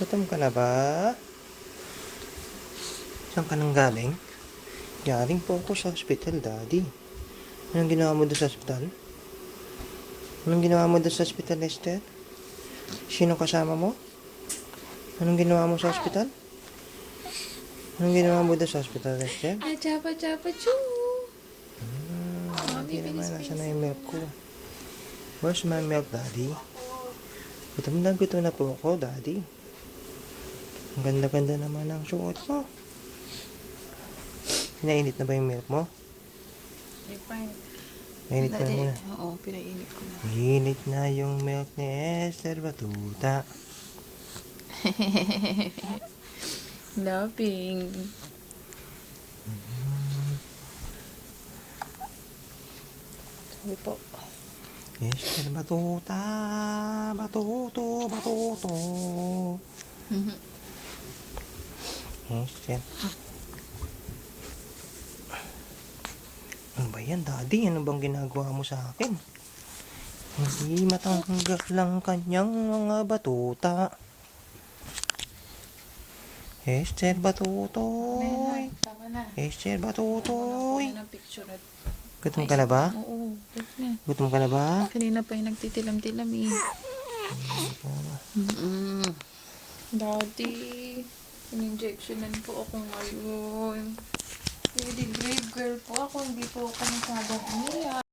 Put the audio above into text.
Gutom ka na ba? Saan ka nang galing? Galing po ako sa hospital, Daddy. Anong ginawa mo doon sa hospital? Anong ginawa mo doon sa hospital, Esther? Sino kasama mo? Anong ginawa mo sa hospital? Anong ginawa mo doon sa hospital, Esther? Chapa chapa choo. Hindi naman, nasa na yung milk ko? Where's my milk, Daddy? Gutom na po ako, Daddy. Ang ganda-ganda naman ang suot mo. Pinainit na ba yung milk mo? Mainit na muna. Oo, pinainit ko na. Mainit na yung milk ni Esther Batuta. Laping. Sabi po. Esther Batuta, Batuto, Batuto. Esther. Ano ba yan, Daddy? Ano bang ginagawa mo sa akin? Hindi matanggap lang kanyang mga batuta. Esther Batutoy. Tama na. Esther Batutoy. Tama na picture at... Gutom ka na ba? Oo, wait na. Gutom ka na ba? Kanina pa yung nagtitilam-tilam eh. Daddy, in-injectionan po ako ngayon. Really brave girl po ako, hindi po ako masyadong umiyak.